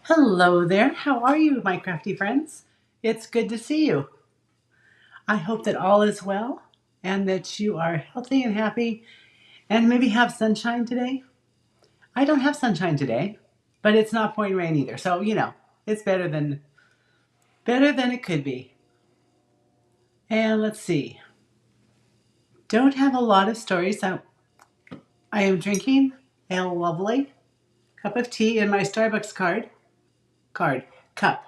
Hello there. How are you, my crafty friends? It's good to see you. I hope that all is well and that you are healthy and happy and maybe have sunshine today. I don't have sunshine today, but it's not pouring rain either. So, it's better than it could be. And let's see. Don't have a lot of stories. I am drinking a lovely cup of tea in my Starbucks card, cup,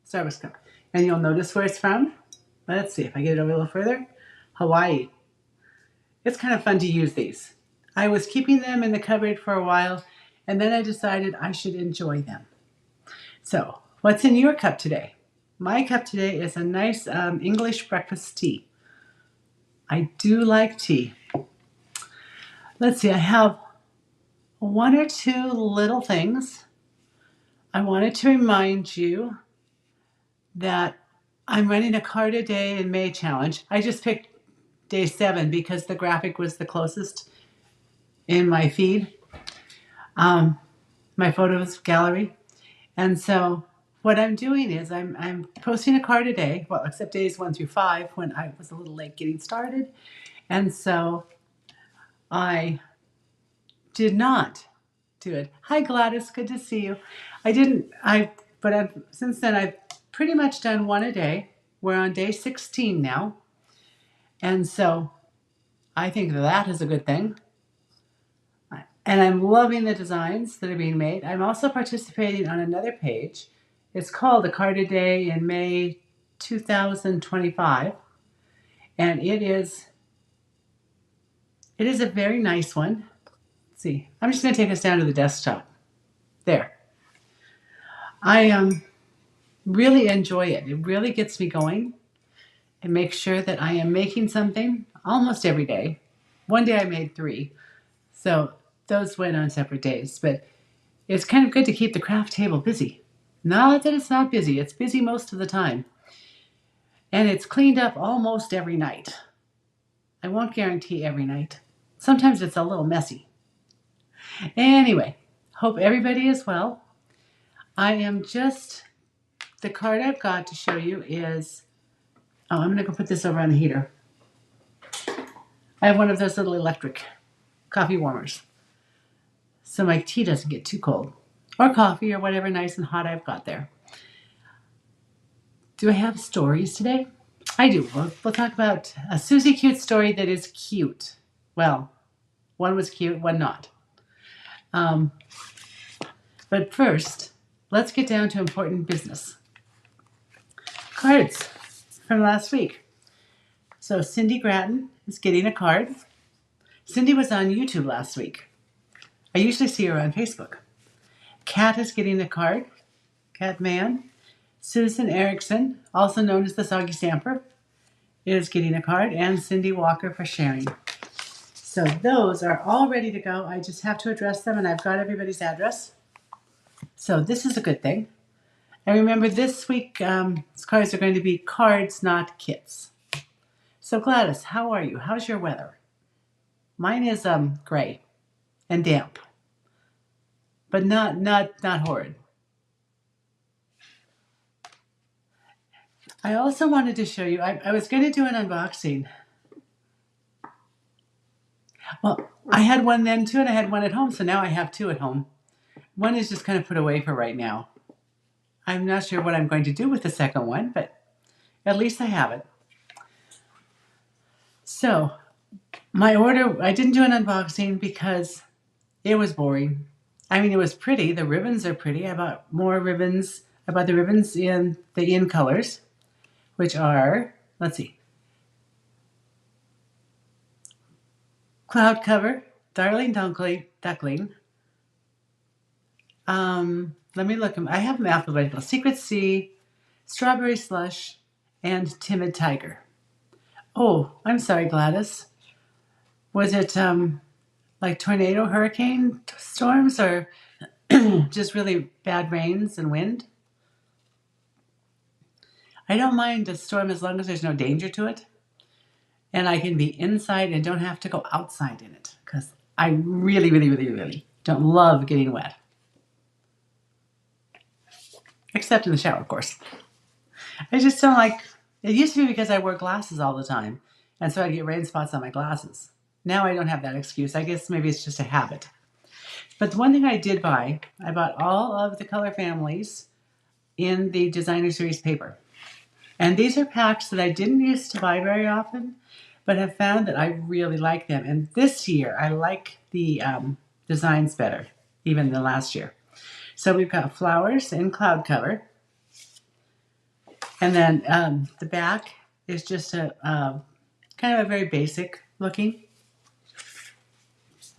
Starbucks cup. And you'll notice where it's from. Let's see if I get it over a little further. Hawaii. It's kind of fun to use these. I was keeping them in the cupboard for a while, and then I decided I should enjoy them. So, what's in your cup today? My cup today is a nice English breakfast tea. I do like tea. Let's see, I have one or two little things. I wanted to remind you that I'm running a card a day in May challenge. I just picked day 7 because the graphic was the closest in my feed, my photos gallery. And so what I'm doing is I'm posting a card a day, well, except days 1 through 5 when I was a little late getting started. And so I did not do it. Hi, Gladys. Good to see you. Since then I've pretty much done one a day. We're on day 16 now. And so I think that is a good thing. And I'm loving the designs that are being made. I'm also participating on another page. It's called A Card a Day in May 2025. And it is a very nice one. Let's see. I'm just going to take us down to the desktop. There. I really enjoy it. It really gets me going. It makes sure that I am making something almost every day. One day I made 3. So those went on separate days. But it's kind of good to keep the craft table busy. Not that it's not busy. It's busy most of the time. And it's cleaned up almost every night. I won't guarantee every night. Sometimes it's a little messy. Anyway, hope everybody is well. The card I've got to show you is, I'm going to go put this over on the heater. I have one of those little electric coffee warmers, so my tea doesn't get too cold, or coffee, or whatever nice and hot I've got there. Do I have stories today? I do. We'll talk about a Susie Cute story that is cute. Well, one was cute, one not. But first, let's get down to important business. Cards from last week. So Cindy Grattan is getting a card. Cindy was on YouTube last week. I usually see her on Facebook. Kat is getting a card. Kat Mann. Susan Erickson, also known as the Soggy Stamper, is getting a card. And Cindy Walker for sharing. So those are all ready to go. I just have to address them, and I've got everybody's address. So this is a good thing. And remember, this week's cards are going to be cards, not kits. So Gladys, how are you? How's your weather? Mine is gray and damp, but not horrid. I also wanted to show you. I was going to do an unboxing. Well, I had one then too, and I had one at home, so now I have 2 at home. One is just kind of put away for right now. I'm not sure what I'm going to do with the second one, but at least I have it. So, my order, I didn't do an unboxing because it was boring. I mean, it was pretty. The ribbons are pretty. I bought more ribbons. I bought the ribbons in the in colors, which are, let's see, Cloud Cover, Darling Duckling. Let me look. I have them alphabetical. Secret Sea, Strawberry Slush, and Timid Tiger. Oh, I'm sorry, Gladys. Was it like tornado, hurricane storms, or just really bad rains and wind? I don't mind a storm as long as there's no danger to it. And I can be inside and don't have to go outside in it, because I really, really, really, really don't love getting wet. except in the shower, of course. I just don't like, it used to be because I wore glasses all the time, and so I get rain spots on my glasses. Now I don't have that excuse. I guess maybe it's just a habit. But the one thing I did buy, I bought all of the color families in the designer series paper. And these are packs that I didn't used to buy very often, but have found that I really like them. And this year, I like the designs better, even than last year. So we've got flowers in cloud cover. And then the back is just a kind of a very basic looking,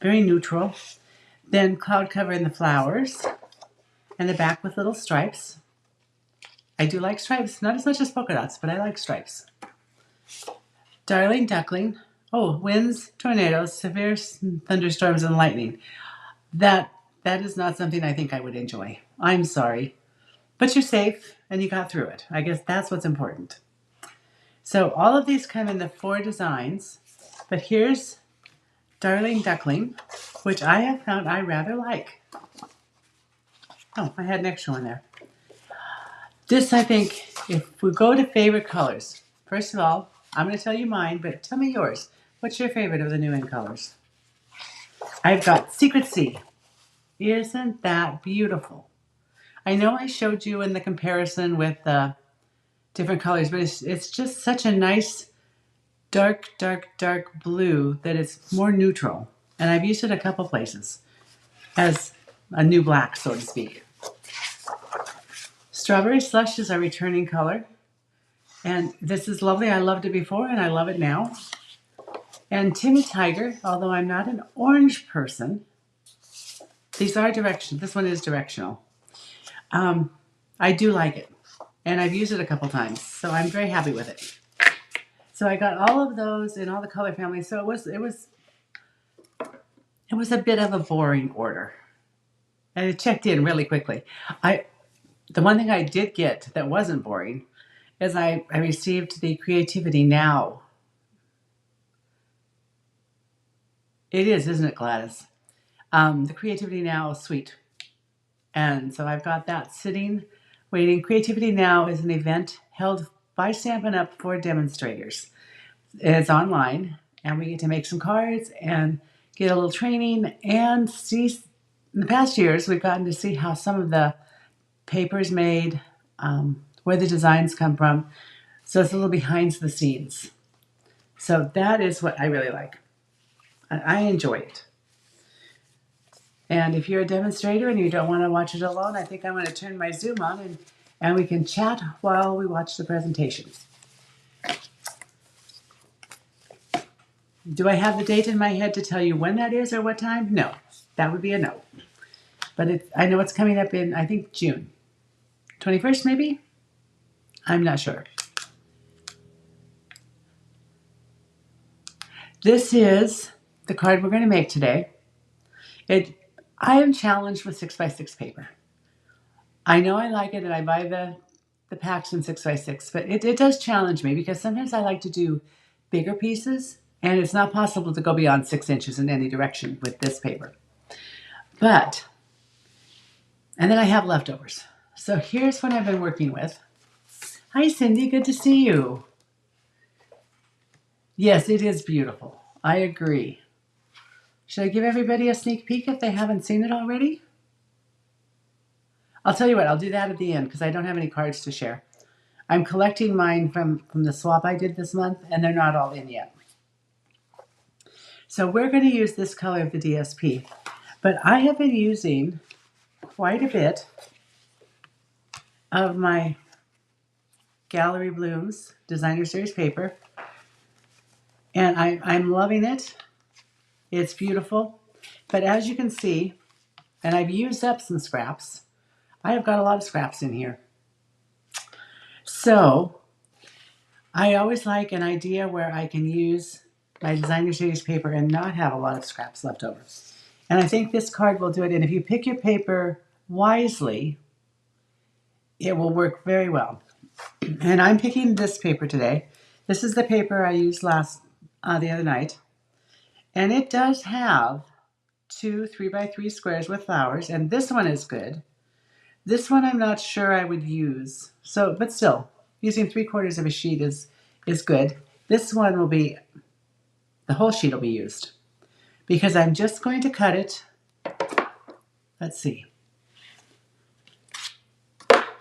very neutral. Then cloud cover in the flowers, and the back with little stripes. I do like stripes, not as much as polka dots, but I like stripes. Darling Duckling. Oh, winds, tornadoes, severe thunderstorms, and lightning. That is not something I think I would enjoy. I'm sorry. But you're safe and you got through it. I guess that's what's important. So all of these come in the 4 designs, but here's Darling Duckling, which I have found I rather like. Oh, I had an extra one there. This, I think, if we go to favorite colors, first of all, I'm going to tell you mine, but tell me yours. What's your favorite of the new in colors? I've got Secret Sea. Isn't that beautiful? I know I showed you in the comparison with the different colors, but it's just such a nice dark, dark, dark blue that it's more neutral. And I've used it a couple places as a new black, so to speak. Strawberry Slush is our returning color. And this is lovely. I loved it before and I love it now. And Timmy Tiger, although I'm not an orange person, these are directional. This one is directional. I do like it. And I've used it a couple times. So I'm very happy with it. So I got all of those in all the color families. So it was a bit of a boring order. And it checked in really quickly. The one thing I did get that wasn't boring is I received the Creativity Now. It is, isn't it, Gladys? The Creativity Now suite. And so I've got that sitting, waiting. Creativity Now is an event held by Stampin' Up! For demonstrators. It's online, and we get to make some cards and get a little training and see. In the past years, we've gotten to see how some of the paper is made, where the designs come from. So it's a little behind the scenes. So that is what I really like. I enjoy it. And if you're a demonstrator and you don't want to watch it alone, I think I'm going to turn my Zoom on and we can chat while we watch the presentations. Do I have the date in my head to tell you when that is or what time? No. That would be a no. But I know it's coming up in, I think, June. 21st, maybe? I'm not sure. This is the card we're going to make today. I am challenged with 6x6 paper. I know I like it and I buy the packs in 6x6, but it does challenge me because sometimes I like to do bigger pieces and it's not possible to go beyond 6 inches in any direction with this paper. And then I have leftovers. So here's what I've been working with. Hi, Cindy. Good to see you. Yes, it is beautiful. I agree. Should I give everybody a sneak peek if they haven't seen it already? I'll tell you what, I'll do that at the end because I don't have any cards to share. I'm collecting mine from the swap I did this month, and they're not all in yet. So we're going to use this color of the DSP. But I have been using quite a bit of my Gallery Blooms Designer Series paper. And I'm loving it. It's beautiful. But as you can see, and I've used up some scraps, I have got a lot of scraps in here. So I always like an idea where I can use my Designer Series paper and not have a lot of scraps left over. And I think this card will do it. And if you pick your paper wisely, it will work very well. And I'm picking this paper today. This is the paper I used the other night. And it does have 2 3x3 squares with flowers. And this one is good. This one I'm not sure I would use. So, but still, using 3/4 of a sheet is good. This one will be, the whole sheet will be used because I'm just going to cut it. Let's see.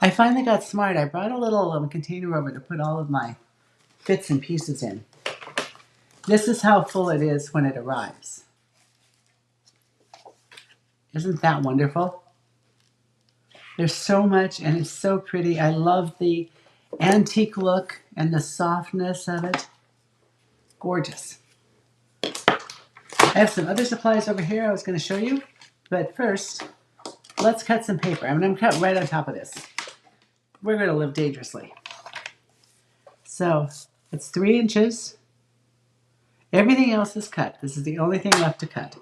I finally got smart. I brought a little container over to put all of my bits and pieces in. This is how full it is when it arrives. Isn't that wonderful? There's so much and it's so pretty. I love the antique look and the softness of it. Gorgeous. I have some other supplies over here I was going to show you, but first, let's cut some paper. I'm going to cut right on top of this. We're going to live dangerously. So it's 3 inches. Everything else is cut. This is the only thing left to cut.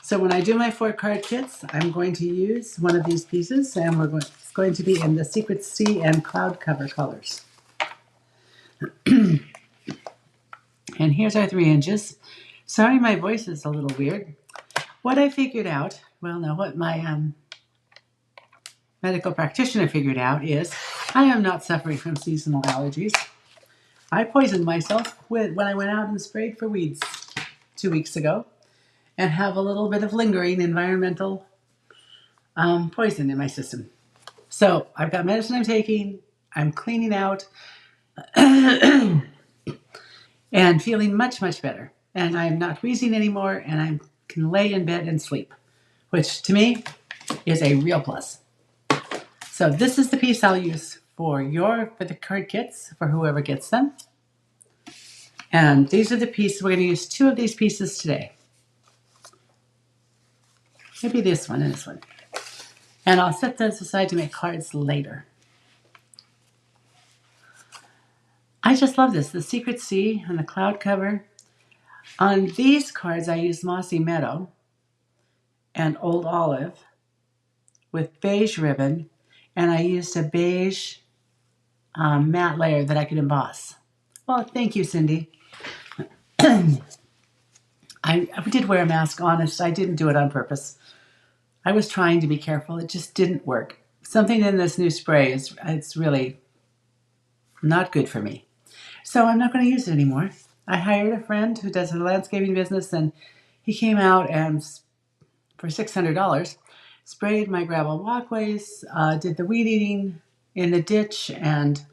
So when I do my 4 card kits, I'm going to use one of these pieces, and it's going to be in the Secret Sea and Cloud Cover colors. And here's our 3 inches. Sorry my voice is a little weird. What I figured out, well, no, what my medical practitioner figured out is I am not suffering from seasonal allergies. I poisoned myself when I went out and sprayed for weeds 2 weeks ago and have a little bit of lingering environmental poison in my system. So I've got medicine I'm taking, I'm cleaning out, and feeling much, much better. And I'm not wheezing anymore, and I can lay in bed and sleep, which to me is a real plus. So this is the piece I'll use for the card kits for whoever gets them. And these are the pieces. We're going to use 2 of these pieces today. Maybe this one and this one. And I'll set those aside to make cards later. I just love this, the Secret Sea and the cloud cover. On these cards, I used Mossy Meadow and Old Olive with beige ribbon, and I used a beige matte layer that I could emboss. Well, thank you, Cindy. I did wear a mask, honest. I didn't do it on purpose. I was trying to be careful. It just didn't work. Something in this new spray it's really not good for me. So I'm not going to use it anymore. I hired a friend who does a landscaping business, and he came out and, for $600, sprayed my gravel walkways, did the weed eating in the ditch, and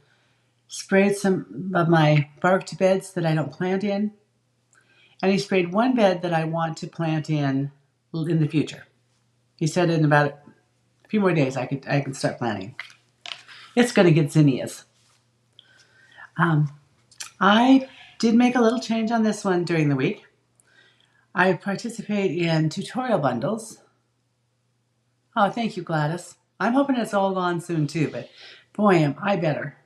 sprayed some of my barked beds that I don't plant in. And he sprayed one bed that I want to plant in the future. He said in about a few more days I can start planting. It's going to get zinnias. I did make a little change on this one during the week. I participate in tutorial bundles. Oh, thank you, Gladys. I'm hoping it's all gone soon too, but boy, am I better.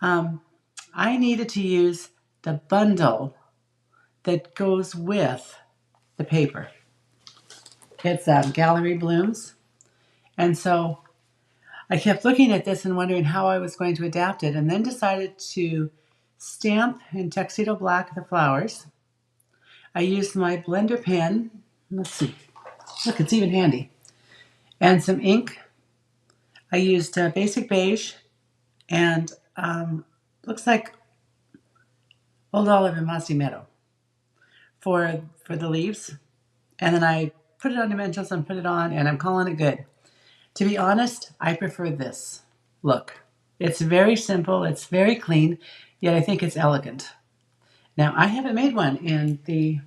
I needed to use the bundle that goes with the paper. It's Gallery Blooms. And so I kept looking at this and wondering how I was going to adapt it, and then decided to stamp in Tuxedo Black the flowers. I used my blender pen. Let's see. Look, it's even handy. And some ink. I used basic beige and looks like Old Olive and Mossy Meadow for the leaves. And then I put it on dimensionals and put it on, and I'm calling it good. To be honest, I prefer this look. It's very simple, it's very clean, yet I think it's elegant. Now, I haven't made one in the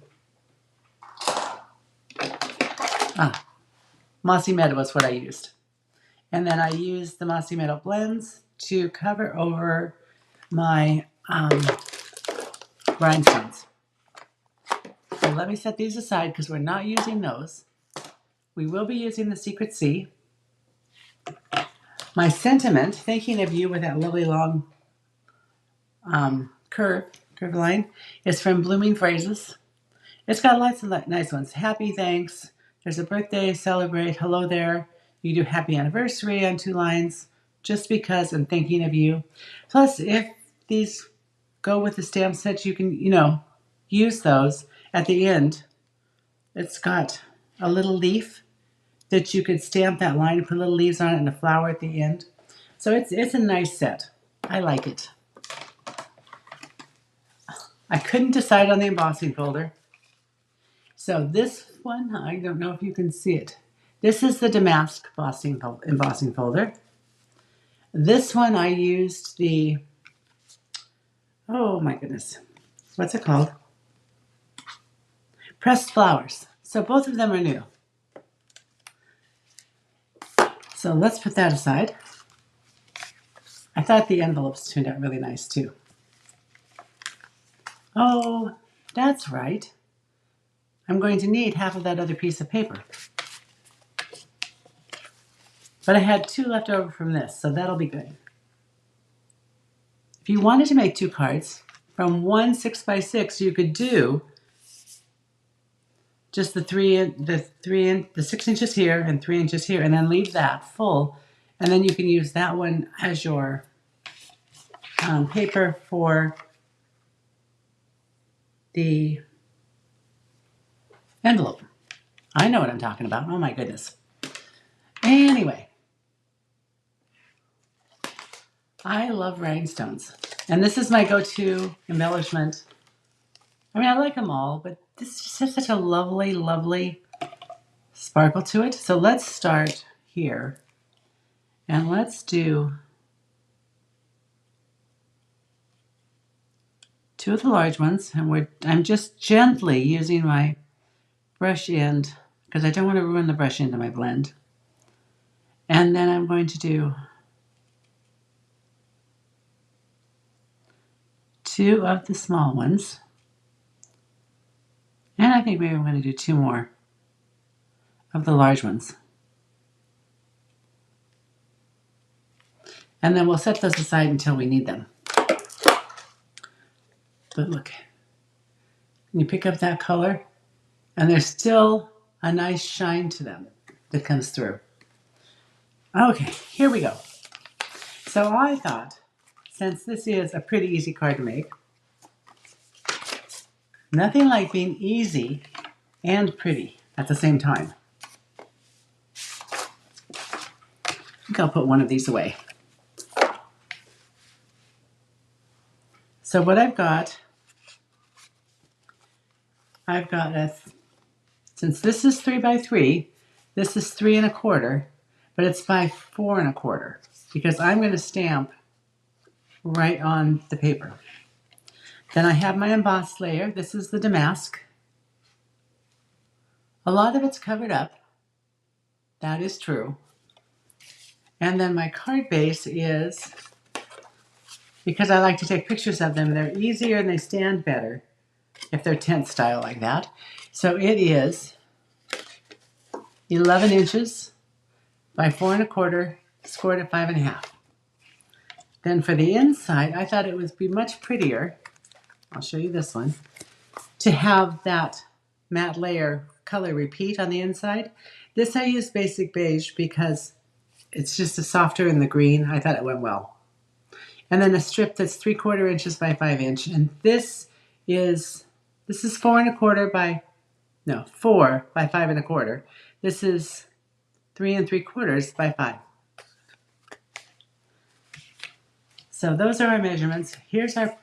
Mossy Meadow was what I used. And then I used the Mossy Meadow blends to cover over my rhinestones. So let me set these aside because we're not using those. We will be using the Secret Sea. My sentiment, thinking of you with that lovely long curve line, is from Blooming Phrases. It's got lots of nice ones. Happy, thanks. There's a birthday, celebrate, hello there. You do happy anniversary on 2 lines. Just because I'm thinking of you. Plus, if these go with the stamp set, you can, use those at the end. It's got a little leaf that you could stamp that line and put little leaves on it and a flower at the end. So it's a nice set. I like it. I couldn't decide on the embossing folder. So this one, I don't know if you can see it. This is the Damask embossing folder. This one I used the, oh my goodness, what's it called? Pressed Flowers. So both of them are new. So let's put that aside. I thought the envelopes turned out really nice too. Oh, that's right. I'm going to need half of that other piece of paper. But I had 2 left over from this, so that'll be good. If you wanted to make 2 cards from one 6x6, you could do just the 6 inches here and 3 inches here, and then leave that full, and then you can use that one as your paper for the envelope. I know what I'm talking about. Oh my goodness. Anyway, I love rhinestones, and this is my go-to embellishment. I mean, I like them all, but this just has such a lovely, lovely sparkle to it. So let's start here, and let's do 2 of the large ones, and I'm just gently using my brush end because I don't want to ruin the brush end of my blend. And then I'm going to do 2 of the small ones. And I think maybe I'm going to do 2 more of the large ones. And then we'll set those aside until we need them. But look, you pick up that color, and there's still a nice shine to them that comes through. Okay, here we go. So I thought, since this is a pretty easy card to make, nothing like being easy and pretty at the same time. I think I'll put one of these away. So what I've got since this is 3x3, this is 3 1/4, but it's by 4 1/4 because I'm going to stamp right on the paper. Then I have my embossed layer. This is the Damask. A lot of it's covered up. That is true. And then my Cardbase is, because I like to take pictures of them, they're easier and they stand better if they're tent style like that. So it is 11 inches by 4 1/4, scored at 5 1/2. Then for the inside, I thought it would be much prettier, I'll show you this one, to have that matte layer color repeat on the inside. This I use Basic Beige because it's just a softer in the green. I thought it went well. And then a strip that's 3/4 inches by 5 inch. And this is 4 1/4 by, no, 4 by 5 1/4. This is 3 3/4 by 5. So those are our measurements. Here's our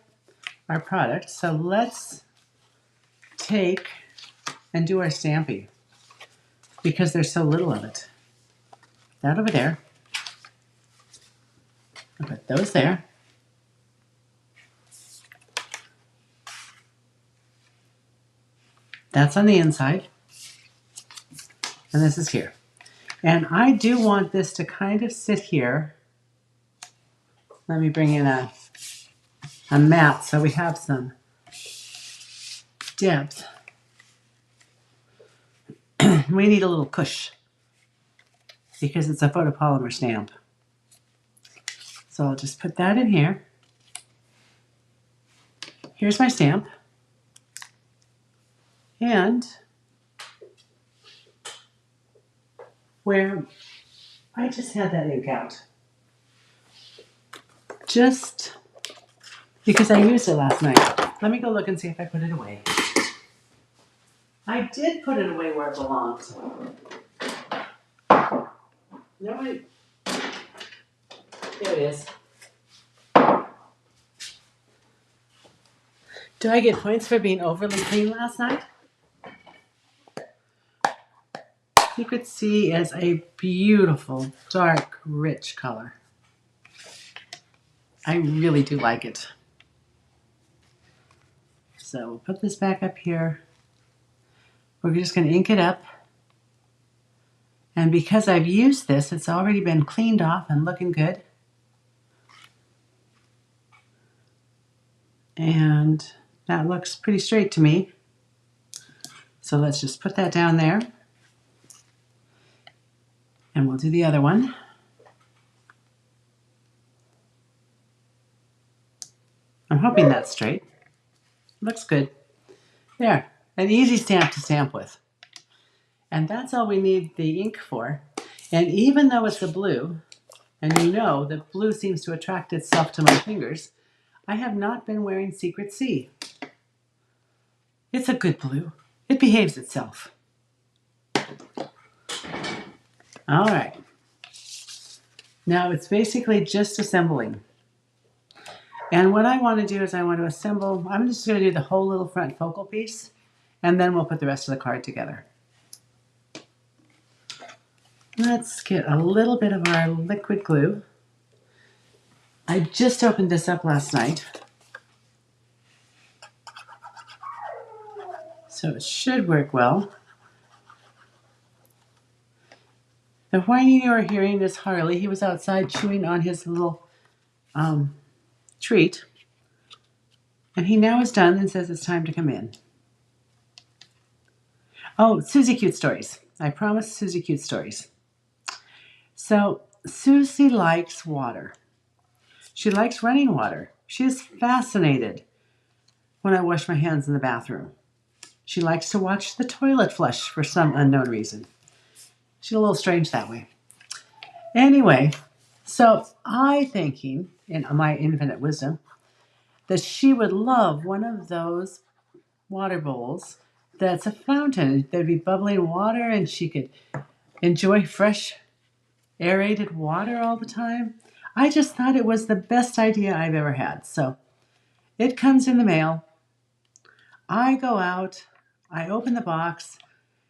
product. So let's take and do our stamping because there's so little of it. That over there. I'll put those there. That's on the inside. And this is here. And I do want this to kind of sit here. Let me bring in a mat so we have some depth. We need a little push because it's a photopolymer stamp. So I'll just put that in here. Here's my stamp. And where I just had that ink out. Just because I used it last night. Let me go look and see if I put it away. I did put it away where it belongs. No, there it is. Do I get points for being overly clean last night? Secret Sea is a beautiful, dark, rich color. I really do like it. So we'll put this back up here. We're just going to ink it up. And because I've used this, it's already been cleaned off and looking good. And that looks pretty straight to me. So let's just put that down there. And we'll do the other one. I'm hoping that's straight. Looks good. There, an easy stamp to stamp with. And that's all we need the ink for. And even though it's a blue, and you know that blue seems to attract itself to my fingers, I have not been wearing Secret Sea. It's a good blue. It behaves itself. All right. Now it's basically just assembling. And what I want to do is I want to assemble, I'm just going to do the whole little front focal piece, and then we'll put the rest of the card together. Let's get a little bit of our liquid glue. I just opened this up last night, so it should work well. The whining you are hearing is Harley. He was outside chewing on his little treat, and he now is done and says it's time to come in. Oh, Susie Cute Stories. I promised Susie Cute Stories. So Susie likes water. She likes running water. She is fascinated when I wash my hands in the bathroom. She likes to watch the toilet flush for some unknown reason. She's a little strange that way. Anyway, so I thinking, in my infinite wisdom, that she would love one of those water bowls that's a fountain. There'd be bubbling water and she could enjoy fresh, aerated water all the time. I just thought it was the best idea I've ever had. So it comes in the mail. I go out, I open the box,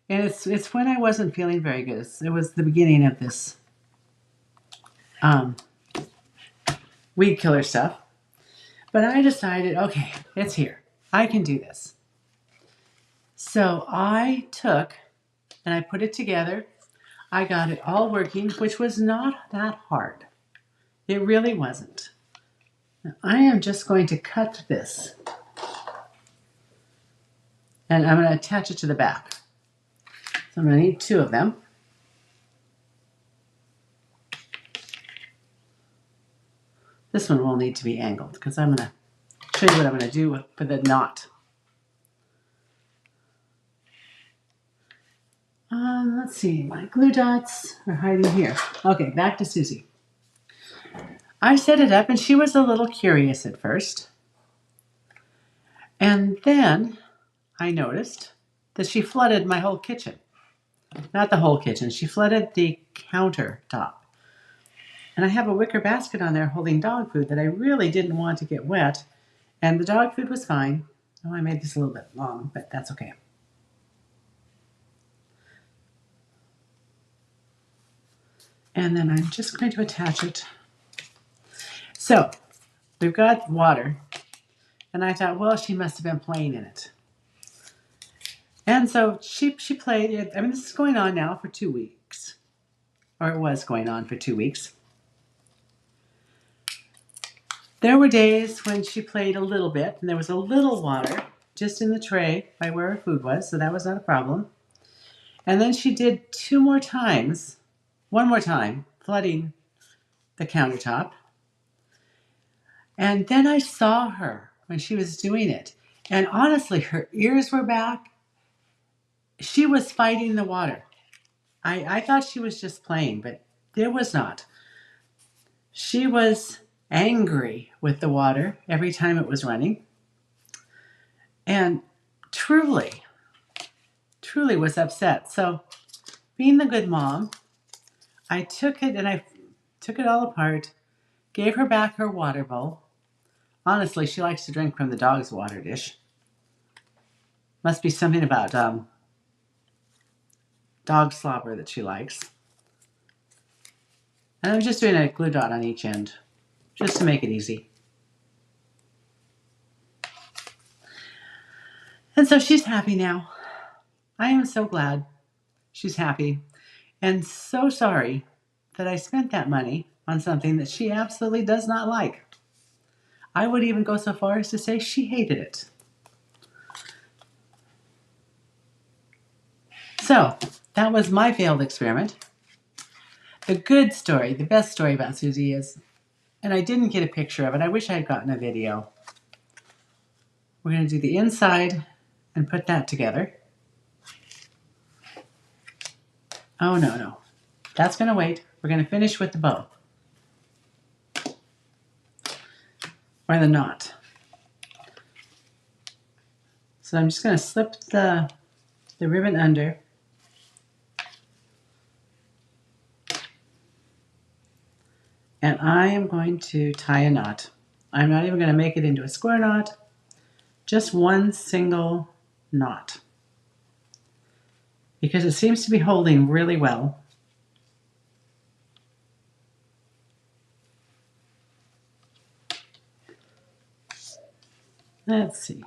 and it's when I wasn't feeling very good. It was the beginning of this weed killer stuff. But I decided, okay, it's here. I can do this. So I took and I put it together. I got it all working, which was not that hard. It really wasn't. Now, I am just going to cut this. And I'm going to attach it to the back. So I'm going to need 2 of them. This one will need to be angled because I'm going to show you what I'm going to do for the knot. Let's see, my glue dots are hiding here. Okay, back to Susie. I set it up and she was a little curious at first. And then I noticed that she flooded my whole kitchen. Not the whole kitchen, she flooded the countertop. And I have a wicker basket on there holding dog food that I really didn't want to get wet. And the dog food was fine. Oh, I made this a little bit long, but that's okay. And then I'm just going to attach it. So we've got water. And I thought, well, she must have been playing in it. And so she played it. I mean, this is going on now for 2 weeks. Or it was going on for 2 weeks. There were days when she played a little bit, and there was a little water just in the tray by where her food was, so that was not a problem. And then she did 2 more times, 1 more time, flooding the countertop. And then I saw her when she was doing it. And honestly, her ears were back. She was fighting the water. I thought she was just playing, but it was not. She was angry with the water every time it was running. And truly was upset. So being the good mom, I took it and I took it all apart, gave her back her water bowl. Honestly, she likes to drink from the dog's water dish. Must be something about dog slobber that she likes. And I'm just doing a glue dot on each end, just to make it easy. And so she's happy now. I am so glad she's happy and so sorry that I spent that money on something that she absolutely does not like. I would even go so far as to say she hated it. So that was my failed experiment. The good story, the best story about Susie is, and I didn't get a picture of it. I wish I had gotten a video. We're going to do the inside and put that together. Oh, no. That's going to wait. We're going to finish with the bow. Or the knot. So I'm just going to slip the ribbon under. And I am going to tie a knot. I'm not even going to make it into a square knot. Just one single knot. Because it seems to be holding really well. Let's see.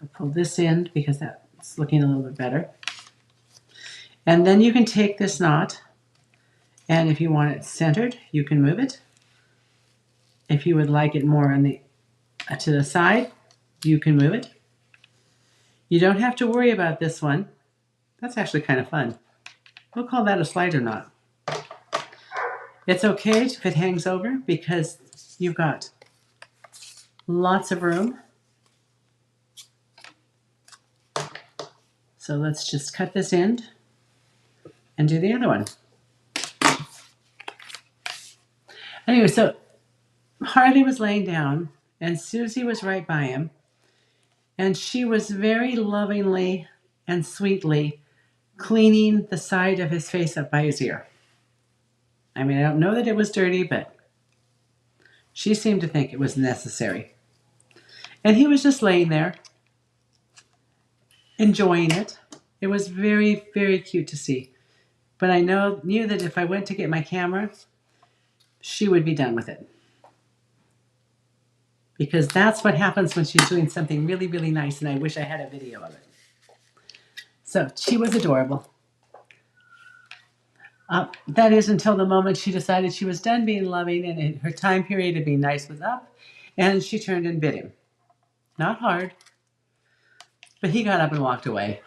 I'll pull this end because that's looking a little bit better. And then you can take this knot, and if you want it centered, you can move it. If you would like it more on to the side, you can move it. You don't have to worry about this one. That's actually kind of fun. We'll call that a slider knot. It's okay if it hangs over because you've got lots of room. So let's just cut this end and do the other one. Anyway, so Harley was laying down and Susie was right by him. And she was very lovingly and sweetly cleaning the side of his face up by his ear. I mean, I don't know that it was dirty, but she seemed to think it was necessary. And he was just laying there, enjoying it. It was very, very cute to see. But I knew that if I went to get my camera, she would be done with it. Because that's what happens when she's doing something really, really nice, and I wish I had a video of it. So she was adorable. That is until the moment she decided she was done being loving and her time period of being nice was up, and she turned and bit him. Not hard, but he got up and walked away.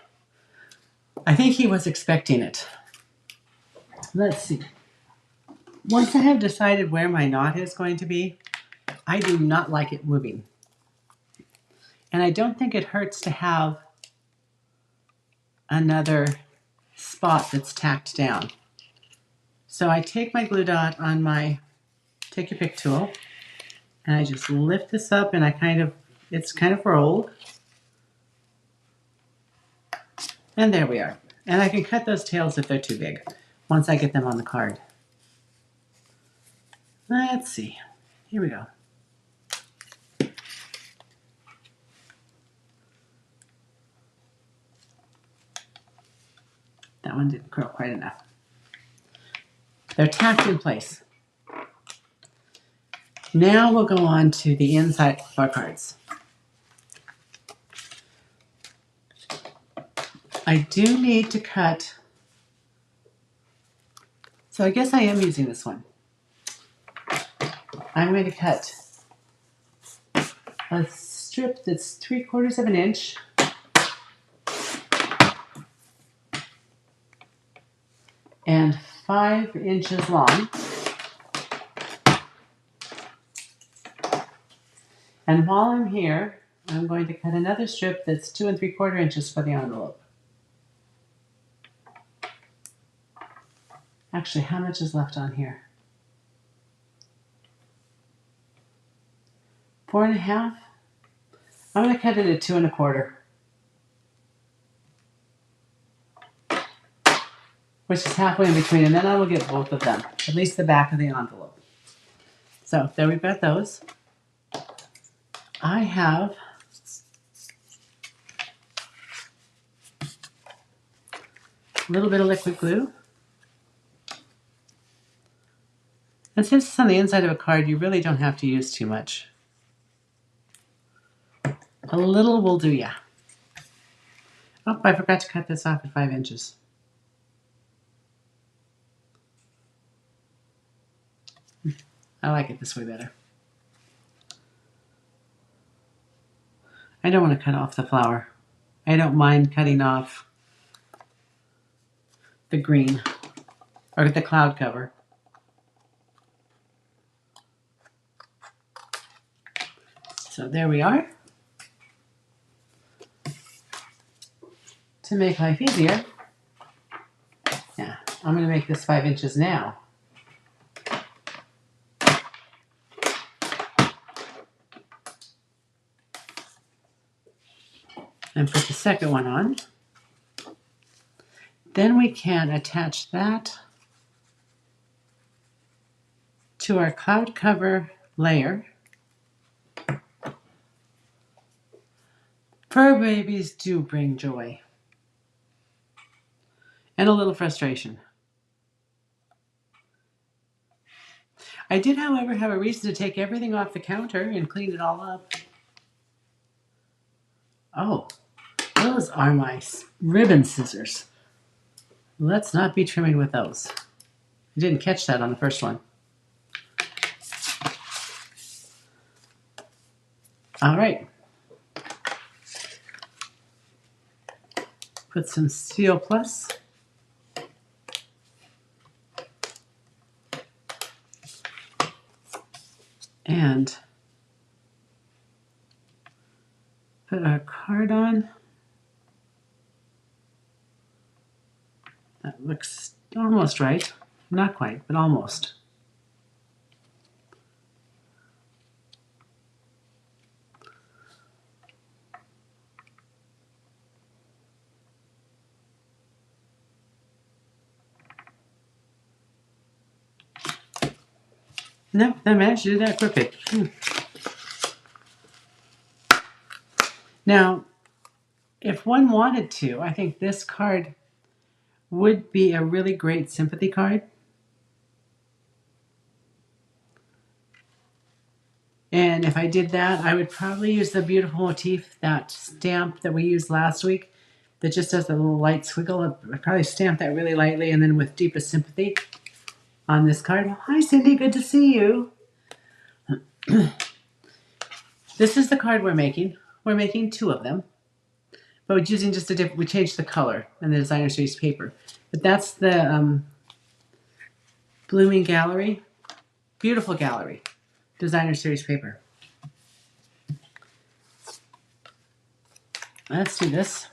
I think he was expecting it. Let's see. Once I have decided where my knot is going to be, I do not like it moving. And I don't think it hurts to have another spot that's tacked down. So I take my glue dot on my take your pick tool, and I just lift this up, and it's kind of rolled. And there we are. And I can cut those tails if they're too big once I get them on the card. Let's see. Here we go. That one didn't curl quite enough. They're tacked in place. Now we'll go on to the inside of our cards. I do need to cut, so I guess I am using this one. I'm going to cut a strip that's 3/4 of an inch and 5 inches long. And while I'm here, I'm going to cut another strip that's 2 3/4 inches for the envelope. Actually, how much is left on here? 4 1/2. I'm going to cut it at 2 1/4. which is halfway in between, and then I will get both of them, at least the back of the envelope. So there we've got those. I have a little bit of liquid glue. And since it's on the inside of a card, you really don't have to use too much. A little will do ya. Oh, I forgot to cut this off at 5 inches. I like it this way better. I don't want to cut off the flower. I don't mind cutting off the green or the cloud cover. So there we are. To make life easier, yeah, I'm going to make this 5 inches now. And put the second one on. Then we can attach that to our cloud cover layer. Fur babies do bring joy. And a little frustration. I did, however, have a reason to take everything off the counter and clean it all up. Oh, those are my ribbon scissors. Let's not be trimming with those. I didn't catch that on the first one. All right. Put some Steel Plus. And put our card on. That looks almost right. Not quite, but almost. Nope, that managed to do that quickly. Now, if one wanted to, I think this card would be a really great sympathy card. And if I did that, I would probably use the beautiful motif, that stamp that we used last week that just does a little light squiggle. I'd probably stamp that really lightly and then with deepest sympathy on this card. Hi, Cindy, good to see you. This is the card we're making. We're making 2 of them, but we're using just a different, we changed the color and the designer series paper. But that's the Blooming Gallery, beautiful gallery, designer series paper. Let's do this.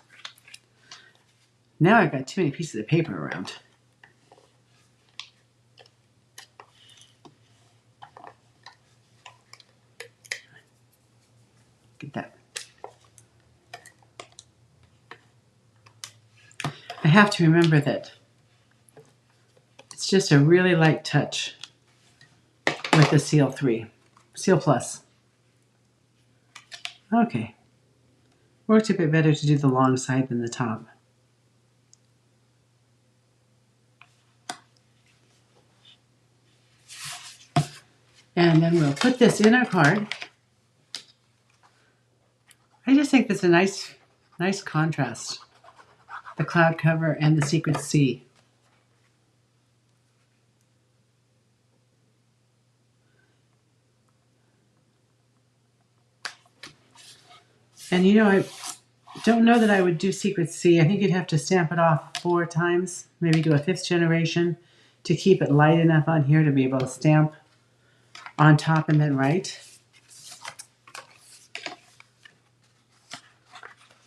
Now I've got too many pieces of paper around. Get that. I have to remember that it's just a really light touch with the Seal 3, Seal Plus. Okay. Worked a bit better to do the long side than the top. And then we'll put this in our card. I just think that's a nice contrast. The cloud cover and the secret sea. And you know, I don't know that I would do secret sea. I think you'd have to stamp it off 4 times, maybe do a 5th generation to keep it light enough on here to be able to stamp on top and then write.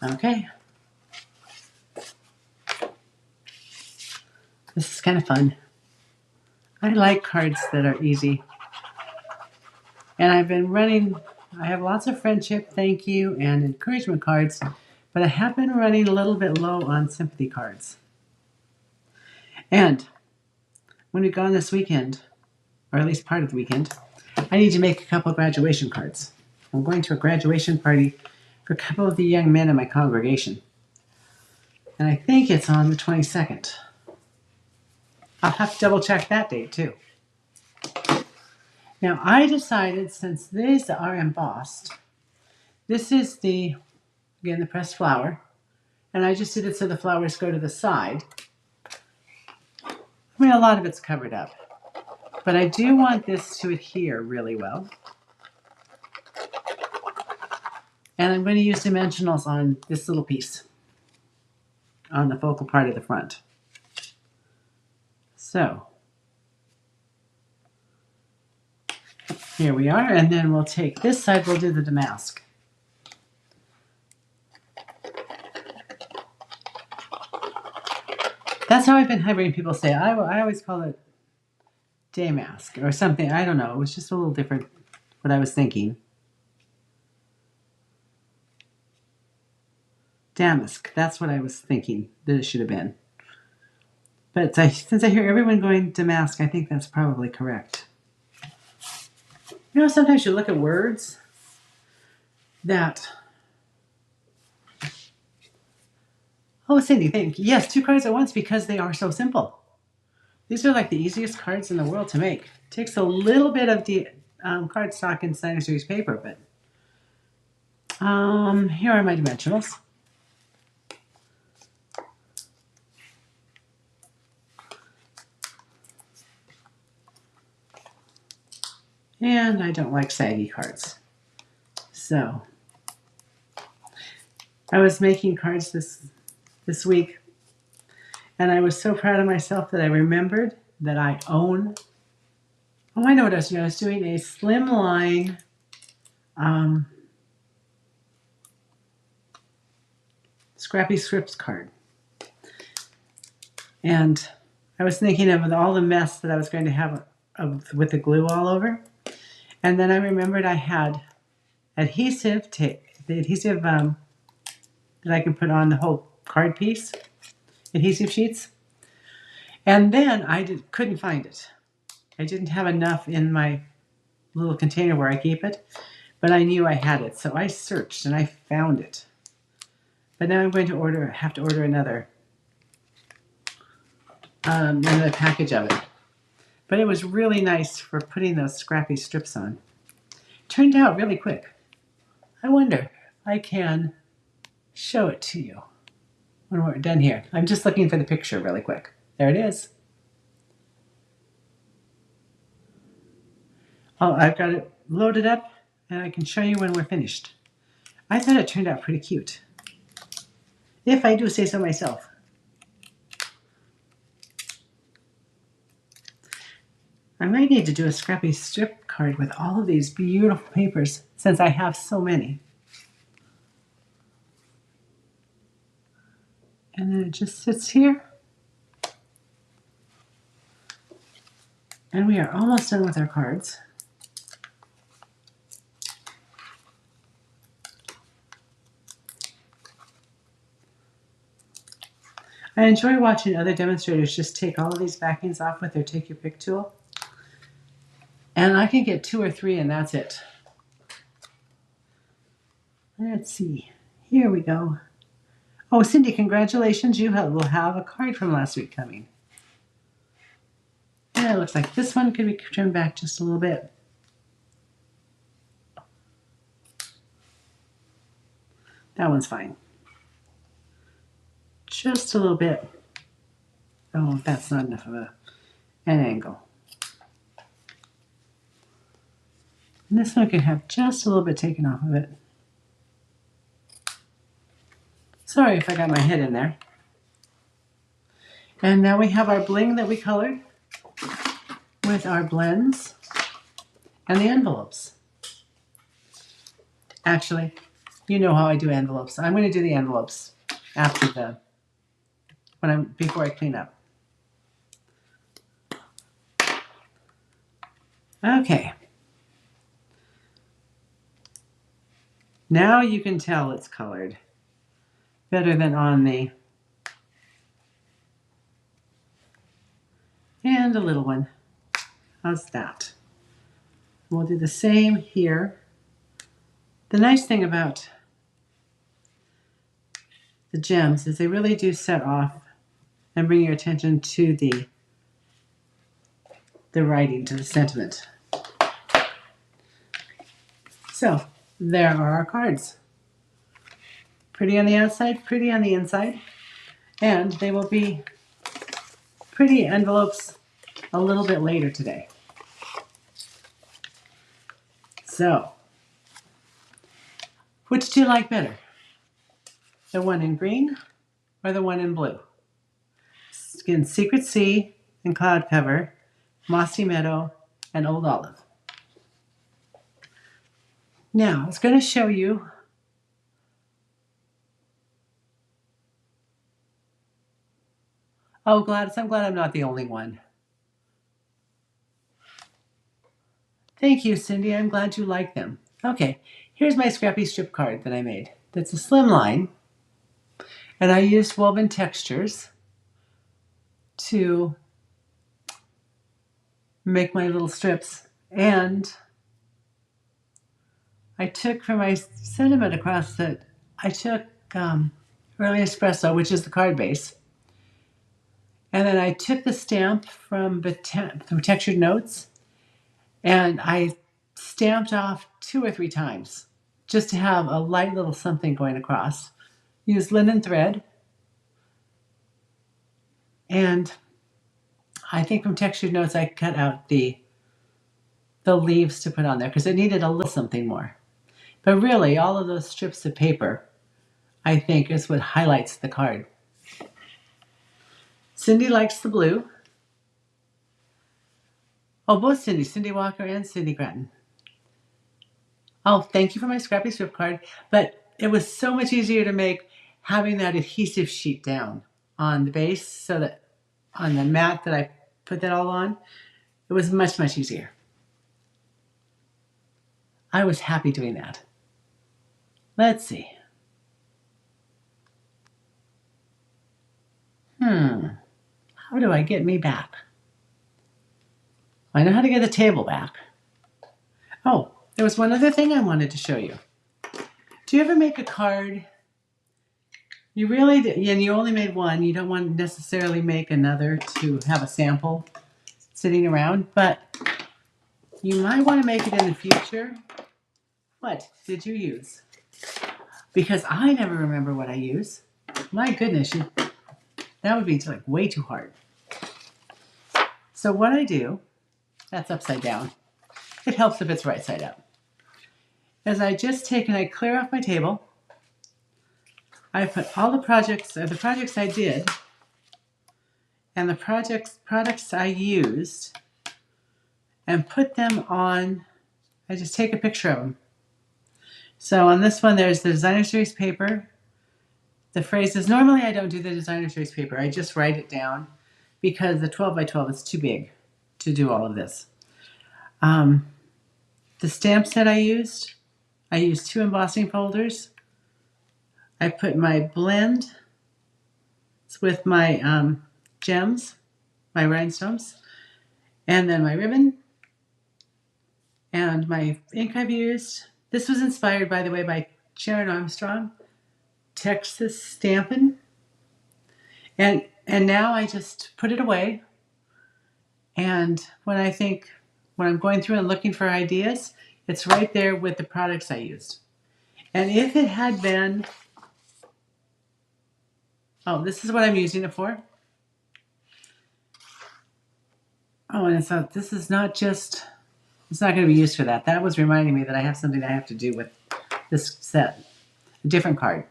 Okay. This is kind of fun. I like cards that are easy. And I've been running, I have lots of friendship, thank you, and encouragement cards, but I have been running a little bit low on sympathy cards. And when we're gone this weekend, or at least part of the weekend, I need to make a couple graduation cards. I'm going to a graduation party for a couple of the young men in my congregation. And I think it's on the 22nd. I'll have to double check that date too. Now I decided, since these are embossed, this is the pressed flower, and I just did it so the flowers go to the side. I mean, a lot of it's covered up, but I do want this to adhere really well. And I'm going to use dimensionals on this little piece, on the focal part of the front. So here we are, and then we'll take this side, we'll do the damask. That's how I've been hearing people say. I always call it damask or something. I don't know. It was just a little different what I was thinking. Damask. That's what I was thinking that it should have been. But since I hear everyone going damask, I think that's probably correct. You know, sometimes you look at words that... Oh, Cindy, thank you. Yes, 2 cards at once because they are so simple. These are like the easiest cards in the world to make. It takes a little bit of the cardstock and Designer Series paper, but here are my dimensionals. And I don't like saggy cards. So I was making cards this week, and I was so proud of myself that I remembered that I own... Oh, I know what I was doing. I was doing a slimline Scrappy Scripts card. And I was thinking of all the mess that I was going to have with the glue all over. And then I remembered I had adhesive tape, the adhesive that I can put on the whole card piece, adhesive sheets. And then I couldn't find it. I didn't have enough in my little container where I keep it, but I knew I had it. So I searched and I found it. But now I'm going to have to order another package of it. But it was really nice for putting those scrappy strips on. Turned out really quick. I wonder if I can show it to you when we're done here. I'm just looking for the picture really quick. There it is. Oh, I've got it loaded up and I can show you when we're finished. I thought it turned out pretty cute, if I do say so myself. I might need to do a scrappy strip card with all of these beautiful papers since I have so many. And then it just sits here. And we are almost done with our cards. I enjoy watching other demonstrators just take all of these backings off with their Take Your Pick tool. And I can get 2 or 3 and that's it. Let's see. Here we go. Oh, Cindy, congratulations. You will have a card from last week coming. Yeah, it looks like this one could be trimmed back just a little bit. That one's fine. Just a little bit. Oh, that's not enough of an angle. And this one can have just a little bit taken off of it. Sorry if I got my head in there. And now we have our bling that we colored with our blends and the envelopes. Actually, you know how I do envelopes. I'm going to do the envelopes after before I clean up. Okay. Now you can tell it's colored better than on the and a little one. How's that? We'll do the same here. The nice thing about the gems is they really do set off and bring your attention to the writing, to the sentiment. So there are our cards. Pretty on the outside, pretty on the inside. And they will be pretty envelopes a little bit later today. So, which do you like better? The one in green or the one in blue? Again, Secret Sea and Cloud Cover, Mossy Meadow, and Old Olive. Now, I was going to show you oh, Gladys, I'm glad I'm not the only one. Thank you, Cindy. I'm glad you like them. Okay, here's my scrappy strip card that I made. That's a slim line, and I used woven textures to make my little strips. And I took for my sentiment across it, I took Early Espresso, which is the Cardbase, and then I took the stamp from Textured Notes, and I stamped off 2 or 3 times just to have a light little something going across. Used linen thread, and I think from Textured Notes I cut out the leaves to put on there because it needed a little something more. But really, all of those strips of paper, I think, is what highlights the card. Cindy likes the blue. Oh, both Cindy Walker and Cindy Grattan. Oh, thank you for my scrappy strip card. But it was so much easier to make having that adhesive sheet down on the base, so that on the mat that I put that all on, it was much, much easier. I was happy doing that. Let's see. How do I get me back? I know how to get the table back. Oh, there was one other thing I wanted to show you. Do you ever make a card? You really did, and you only made one. You don't want to necessarily make another to have a sample sitting around, but you might want to make it in the future. What did you use? Because I never remember what I use. My goodness, that would be like way too hard. So what I do, that's upside down. It helps if it's right side up. As I just take and I clear off my table, I put all the projects I did and the products I used and put them on. I just take a picture of them. So on this one, there's the designer series paper. The phrases, normally I don't do the designer series paper. I just write it down because the 12 by 12 is too big to do all of this. The stamps that I used 2 embossing folders. I put my blend with my gems, my rhinestones, and then my ribbon, and my ink I've used. This was inspired, by the way, by Sharon Armstrong, Texas Stampin'. And now I just put it away. And when I'm going through and looking for ideas, it's right there with the products I used. And if it had been, oh, this is what I'm using it for. Oh, and this is not just, it's not going to be used for that. That was reminding me that I have something I have to do with this set, a different card.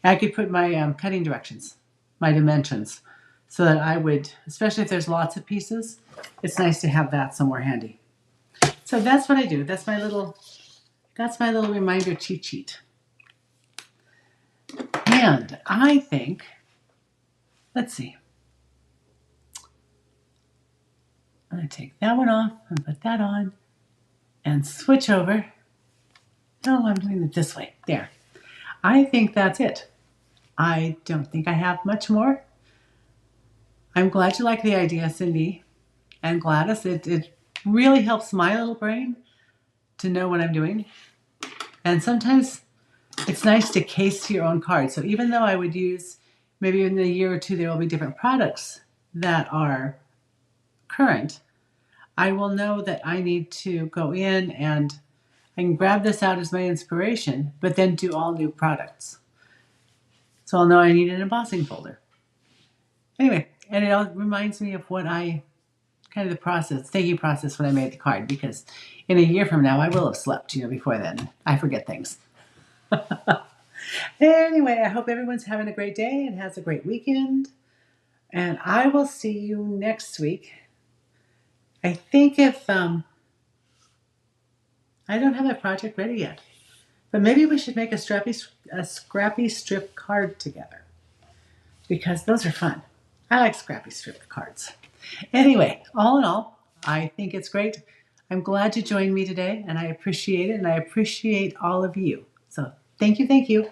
And I could put my cutting directions, my dimensions, so that I would, especially if there's lots of pieces, it's nice to have that somewhere handy. So that's what I do. That's my little reminder cheat sheet. And I think, let's see. I'm going to take that one off and put that on and switch over. No, I'm doing it this way. There. I think that's it. I don't think I have much more. I'm glad you like the idea, Cindy. and Gladys. It really helps my little brain to know what I'm doing. And sometimes it's nice to case your own card. So even though I would use, maybe in a year or two, there will be different products that are current, I will know that I need to go in and I can grab this out as my inspiration, but then do all new products. So I'll know I need an embossing folder. Anyway, and it all reminds me of what I, kind of the process, thinking process when I made the card, because in a year from now, I will have slept, before then. I forget things. Anyway, I hope everyone's having a great day and has a great weekend. And I will see you next week. I think if, I don't have a project ready yet, but maybe we should make a scrappy strip card together, because those are fun. I like scrappy strip cards. Anyway, all in all, I think it's great. I'm glad you joined me today, and I appreciate it, and I appreciate all of you. So thank you, thank you.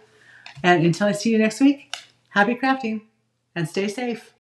And until I see you next week, happy crafting and stay safe.